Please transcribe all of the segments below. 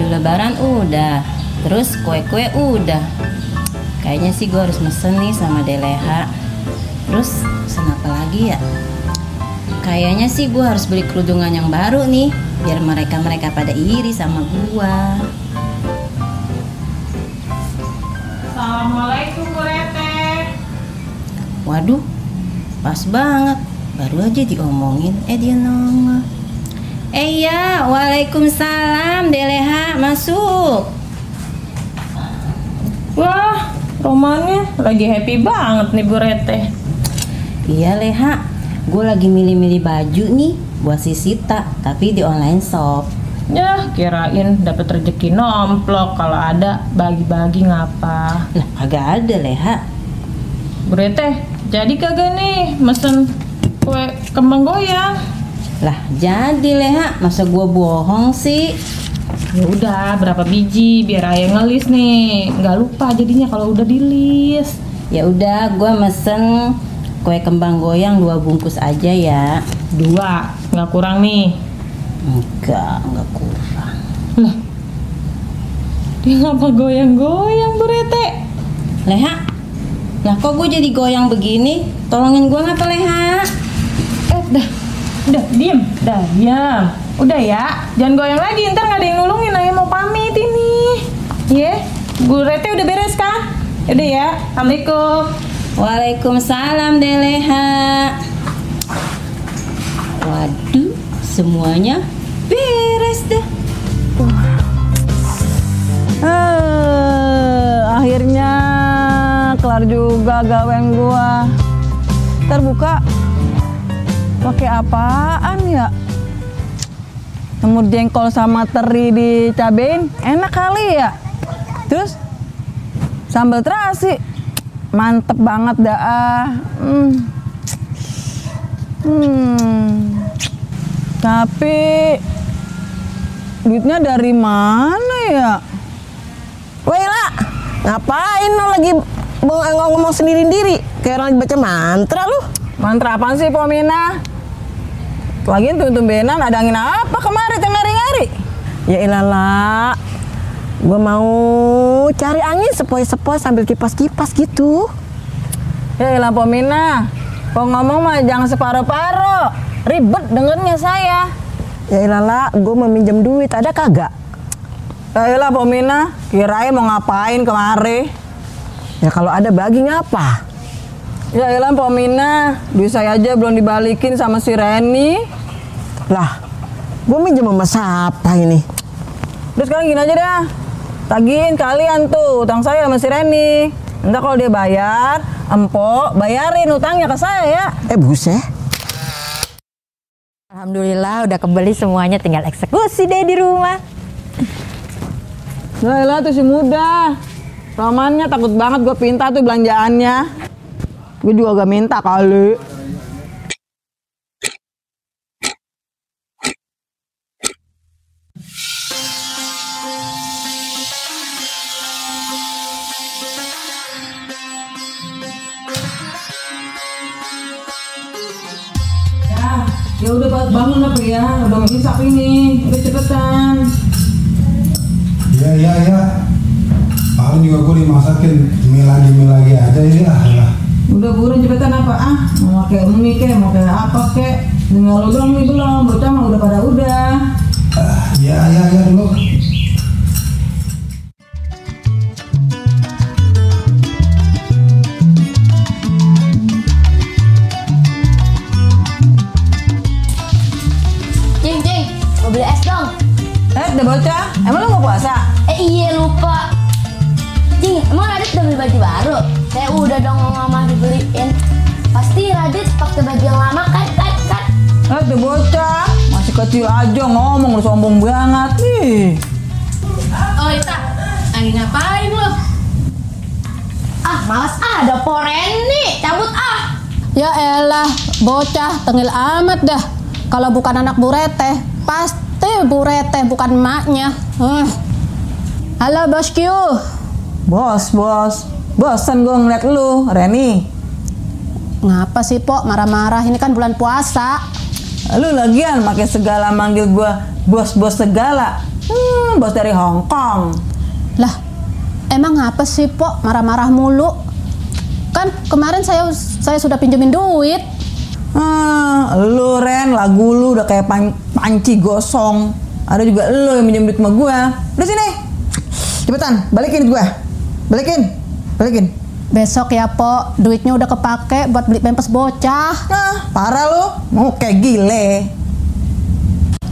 lebaran udah, terus kue-kue udah. Kayaknya sih gue harus mesen nih sama Deleha. Terus mesen apa lagi ya? Kayaknya sih gue harus beli kerudungan yang baru nih, biar mereka pada iri sama gue. Assalamualaikum Bu Rete. Waduh, pas banget. Baru aja diomongin, dia nongol. Iya, waalaikumsalam Deleha, masuk. Wah, romannya lagi happy banget nih Bu Rete. Iya Leha, gue lagi milih-milih baju nih buat si Sita, tapi di online shop. Ya, kirain dapat rezeki nomplok, kalau ada bagi-bagi ngapa. Lah, kagak ada Leha. Bu Rete, jadi kagak nih mesen kue kembang goyang? Lah, jadi Leha, masa gue bohong sih? Ya udah, berapa biji biar ayah ngelis nih. Nggak lupa jadinya kalau udah di list. Ya udah, gue mesen kue kembang goyang 2 bungkus aja ya. 2, nggak kurang nih. Enggak kurang. Lah, dia ngapa goyang-goyang Bu Rete? Leha, lah kok gue jadi goyang begini? Tolongin gue ngapa Leha? Udah, diam. Udah ya, jangan goyang lagi, ntar nggak ada yang nulungin, ayah mau pamit ini. Ye, Bu Rete udah beres kan? Udah ya, Assalamualaikum. Waalaikumsalam Deleha. Waduh, semuanya beres dah. Akhirnya kelar juga gawean gua. Terbuka pakai apaan ya? Semur jengkol sama teri dicabein enak kali ya. Terus sambal terasi mantep banget dah. Tapi duitnya dari mana ya? Wela, ngapain lo lagi ngomong sendiri-sendiri? Kayak orang baca mantra lu. Mantra apaan sih, Pomina? Lagian tumben-tumbenan ada angin apa kemarin ngari-ngari? Ya iyalah, gue mau cari angin sepoi-sepoi sambil kipas-kipas gitu. Ya iyalah Pomina, kok ngomong mah jangan separo-paro, ribet dengernya saya. Ya iyalah, gue mau minjem duit, ada kagak? Ya iyalah Pomina, kirain mau ngapain kemari? Ya kalau ada bagi ngapa? Ya iyalah Pomina, duit saya aja belum dibalikin sama si Reni. Lah, gue minjem sama siapa ini? Udah sekarang gini aja dah, tagihin kalian tuh utang saya sama si Reni. Ntar kalau dia bayar, empok bayarin utangnya ke saya ya. Buset. Alhamdulillah udah kembali semuanya, tinggal eksekusi deh di rumah. Lah tuh si muda, romannya takut banget gue pinta tuh belanjaannya. Gue juga gak minta kali. Ya udah bangun lah ya, udah ngisap ini, udah cepetan. Iya. Paling juga gue dimasakin mie lagi aja ya. Udah buruan cepetan apa mau pakai mie kek, mau kayak apa kek? Tinggal lu doang nih belum, bocah mah udah pada udah. Ya dulu. Jeng, mau beli es dong. Udah bocah, emang lu mau puasa? Iya lupa. Jeng, emang Radit udah beli baju baru? Saya udah dong mama dibeliin. Pasti Radit pakai baju yang lama kan? Udah bocah, masih kecil aja ngomong, lu sombong banget nih. Oh Ita, lagi ngapain lu? Malas ada Poreni, cabut Ya elah, bocah tengil amat dah. Kalau bukan anak Bu Rete, pasti Bu Rete bukan emaknya. Halo bosku. Bos, bosan gue ngeliat lu, Reni. Ngapa sih Pok marah-marah? Ini kan bulan puasa. Lu lagian pakai segala manggil gue bos-bos segala. Bos dari Hong Kong. Lah, emang apa sih, Pok? Marah-marah mulu. Kan kemarin saya sudah pinjemin duit. Lu Ren, lagu lu udah kayak panci gosong. Ada juga lu yang minjem duit sama gua. Udah sini. Cepetan, balikin gua. Balikin. Besok ya, Pok. Duitnya udah kepake buat beli pampers bocah. Parah lu. Mau kayak gile.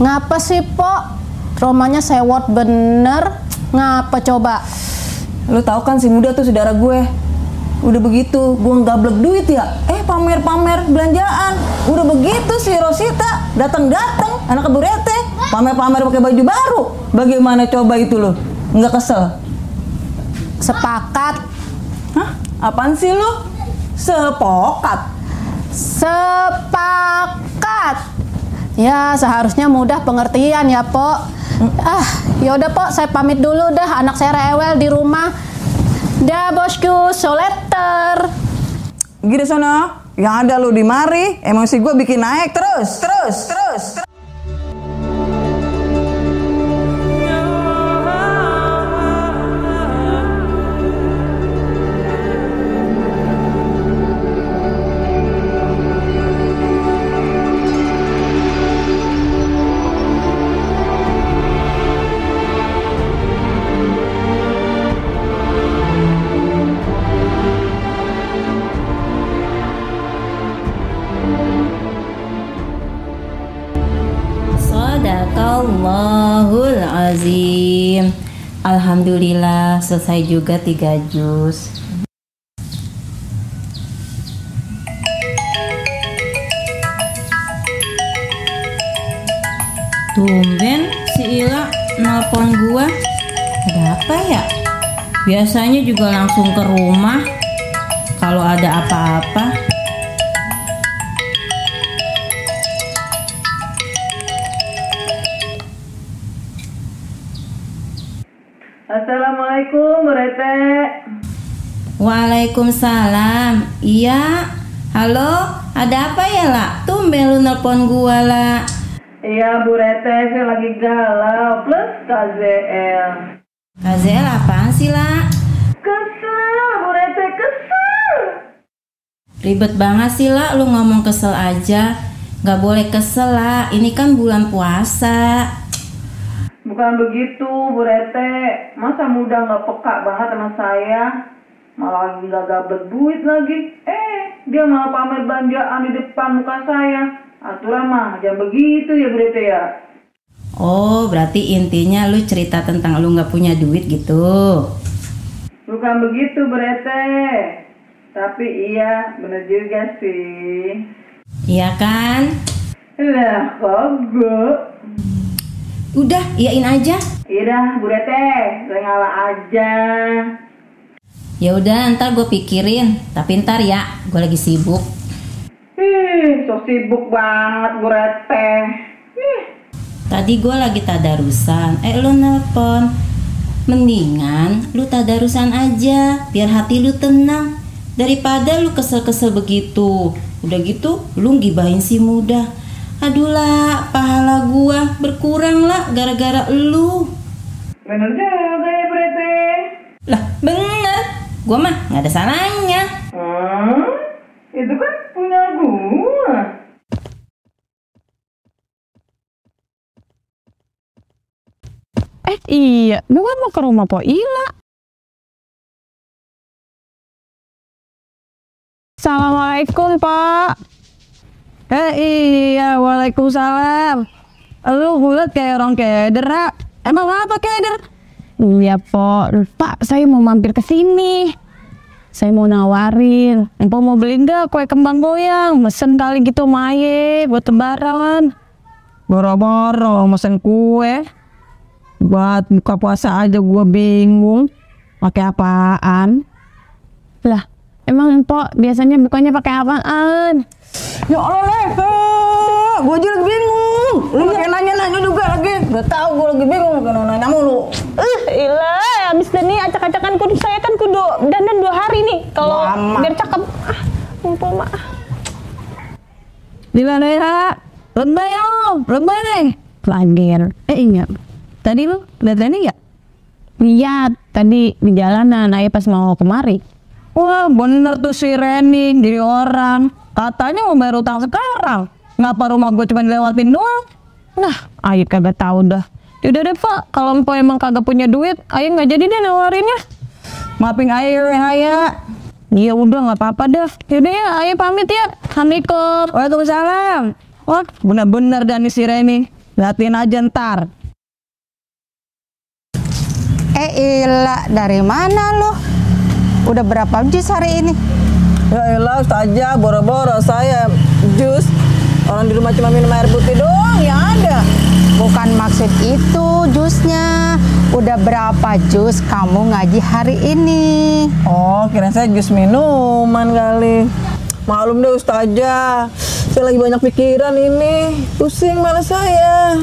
Ngapa sih, Pok? Romanya sewot bener. Ngapa coba? Lu tahu kan si muda tuh saudara gue. Udah begitu, gue gablek duit ya. Pamer-pamer belanjaan. Udah begitu si Rosita datang anak Bu Rete pamer-pamer pakai baju baru. Bagaimana coba itu lo? Nggak kesel? Sepakat. Hah? Apaan sih lu? Sepakat. Ya, seharusnya mudah pengertian ya, Pok. Yaudah, Pok, saya pamit dulu dah. Anak saya rewel di rumah. Dah, bosku, so later. Gini sono, yang ada lu di mari, emosi gue bikin naik terus. Sadaqallahul azim. Alhamdulillah selesai juga 3 juz. Tumben si Ila nelpon gua. Ada apa ya? Biasanya juga langsung ke rumah kalau ada apa-apa. Assalamualaikum Bu Rete. Waalaikumsalam. Iya. Halo, ada apa ya, La? Tumben lu nelpon gua, La. Iya Bu Rete, saya lagi galau plus KZL. KZL apaan sih, La? Kesel Bu Rete, kesel. Ribet banget sih, La, lu ngomong kesel aja. Gak boleh kesel, La. Ini kan bulan puasa. Bukan begitu Bu Rete, masa muda nggak peka banget sama saya, malah lagi nggak gablek duit lagi. Dia malah pamer belanjaan di depan muka saya. Aturan mah jangan begitu ya Bu Rete ya. Oh, berarti intinya lu cerita tentang lu nggak punya duit gitu. Bukan begitu Bu Rete, tapi iya bener juga sih. Iya kan? Lah kagak. Udah, iyain aja. Iya Bu Rete, saya ngalah aja. Ya udah, ntar gue pikirin. Tapi ntar ya, gue lagi sibuk. So sibuk banget Bu Rete. Tadi gue lagi tadarusan. Lu nelpon. Mendingan lu tadarusan aja, biar hati lu tenang. Daripada lu kesel-kesel begitu. Udah gitu, lu gibahin si muda. Aduh lah, pahala gua berkurang lah gara-gara lu. Bener juga ya Bu Rete. Lah bener, gua mah gak ada salahnya. Itu kan punya gua. Iya, gua mau ke rumah Po Ila. Assalamualaikum, Pak. Iya, waalaikumsalam. Lu bulat kayak orang keder. Emang apa keder? Iya, Pak, saya mau mampir ke sini. Saya mau nawarin. Empok mau beli nggak kue kembang goyang? Mesen kali gitu maye buat lebaran. Boro-boro mesen kue. Buat buka puasa aja gua bingung. Pakai apaan? Lah, emang Empok biasanya bukanya pakai apaan? Ya Allah, gue aja lagi bingung. Lu pakai nanya-nanya juga lagi. Udah tahu gue lagi bingung, pakai nanya mulu. Ilah, abis dan nih acak-acakan kudu saya kan kudu dandan 2 hari nih. Kalau biar cakep, Empok mah. Di mana ya? Lebay nih. Pelangir. Ingat. Tadi lu lihat Reni nggak? Lihat, tadi di jalanan ayah pas mau kemari. Wah bener tuh si Reni, diri orang. Katanya mau bayar utang sekarang. Ngapa rumah gue cuma dilewatin doang? Nah, ayah kagak tahu dah. Yaudah deh Pak, kalau Mpok emang kagak punya duit, ayah nggak jadi deh nawarinnya. Maafin ayah. Iya udah nggak apa-apa dah. Yaudah ya, ayah pamit ya. Assalamualaikum. Waalaikumsalam. Wah bener-bener Dani si Reni. Liatin aja ntar. Ila, dari mana lo? Udah berapa jus hari ini? Ya elah Ustazah, boro-boro saya jus. Orang di rumah cuma minum air putih doang yang ada. Bukan maksud itu jusnya. Udah berapa jus kamu ngaji hari ini? Oh, kira saya jus minuman kali. Maklum deh Ustazah, saya lagi banyak pikiran ini. Pusing malah saya.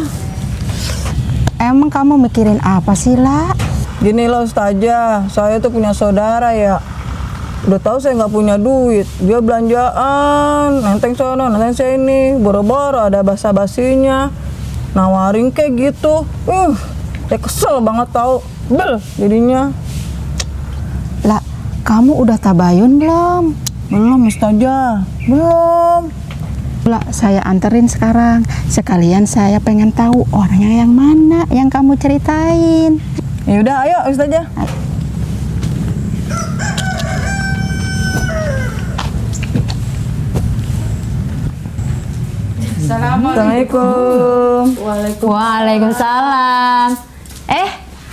Emang kamu mikirin apa sih, La? Gini loh Ustazah, saya tuh punya saudara ya. Udah tahu saya nggak punya duit, dia belanjaan, nenteng sono, nenteng sini, boro-boro ada basa-basinya, nawarin kayak gitu. Saya kesel banget tahu, bel jadinya. La, kamu udah tabayun belum? Belum Ustazah, belum. La, saya anterin sekarang. Sekalian saya pengen tahu orangnya yang mana yang kamu ceritain. Ya udah, ayo Ustazah. Assalamualaikum. Waalaikumsalam.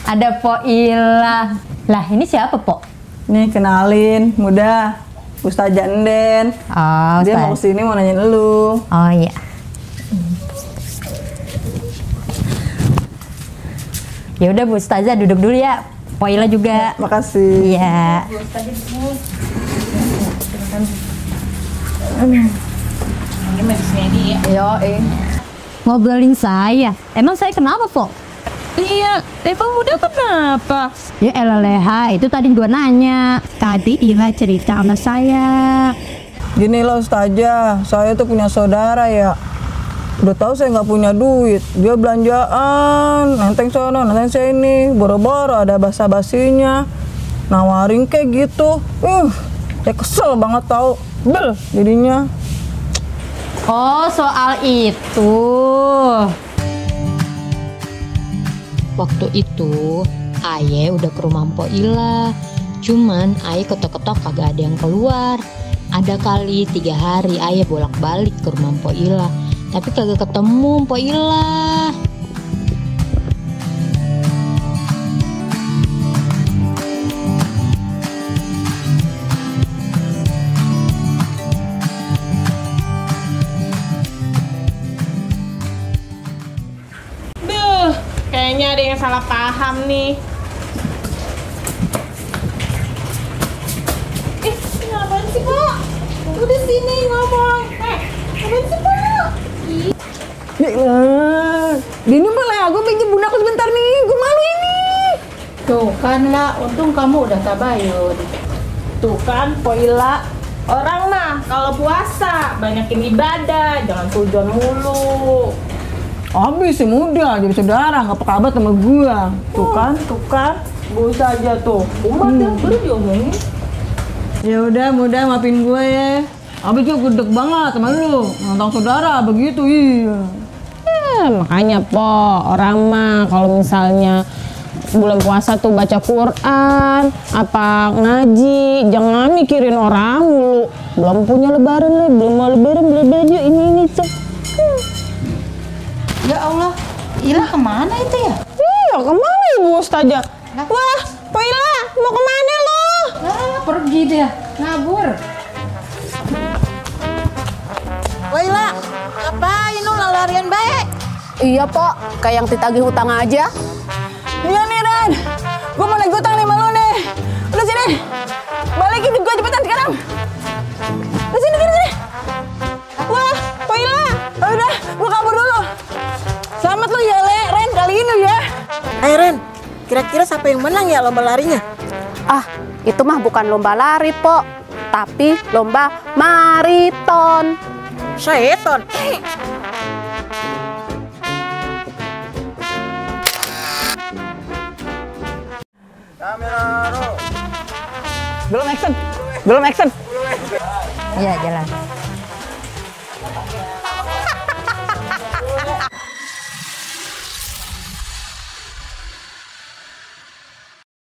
Ada Po Ila. Lah ini siapa Po? Nih kenalin, muda Ustazah Enden. Oh, Dia mau kesini mau nanyain lu. Oh iya. Ya udah Bu Ustazah duduk dulu ya. Po Ila juga. Makasih. Iya. Ngobrolin saya. Emang saya kenapa, Po? Iya, Eva udah kenapa? Ya elah Leha, itu tadi gua nanya. Tadi Ila cerita sama saya. Gini loh Ustazah, saya tuh punya saudara ya. Udah tahu saya nggak punya duit, dia belanjaan, nenteng sono, nenteng sini, boro-boro ada basa-basinya, nawarin kayak gitu. Saya kesel banget tahu, bel jadinya. Oh, soal itu. Waktu itu, Aye udah ke rumah Mpok Ila. Cuman Aye ketok-ketok kagak ada yang keluar. Ada kali 3 hari Aye bolak-balik ke rumah Mpok Ila, tapi kagak ketemu Mpok Ila. Kayaknya ada yang salah paham nih. Ngapain sih, Pak? Udah sini ngomong. Ngapain sih, Pak? Dini boleh aku pinjam bunda aku sebentar nih, gue malu ini. Tuh kan lah, untung kamu udah tabayun. Tuh kan, Po Ila. Orang mah kalau puasa banyakin ibadah, jangan sujon mulu. Habis si muda jadi saudara nggak pekabat sama gua. Tuh kan, gue saja tuh. Umat yang baru diomongin. Ya udah muda maafin gue ya. Abis gue gudeg banget sama lu, nonton saudara begitu iya. Makanya Po, orang mah kalau misalnya bulan puasa tuh baca Quran, apa ngaji, jangan mikirin orang mulu. Belum punya lebaran lah, belum mau lebaran beli baju ini tuh. Ya Allah, Ila kemana itu ya? Iya, kemana Ibu Ustazah? Wah, Po Ila, mau kemana lo? Pergi dia, ngabur. Waila, ngapain lu larian baik? Iya, Po. Kayak yang ditagih hutang aja. Iya nih Ren, gue mau naik utang nih sama lu nih. Udah sini, balikin duit gue cepetan sekarang. Udah sini. Wah, Po Ila, udah, gue kabur dulu. Selamat lu ya Ren, kali ini ya. Ren, kira-kira siapa yang menang ya lomba larinya? Ah, itu mah bukan lomba lari, Po. Tapi lomba maraton. Syaiton. Belum action. Belum action. Iya, jalan.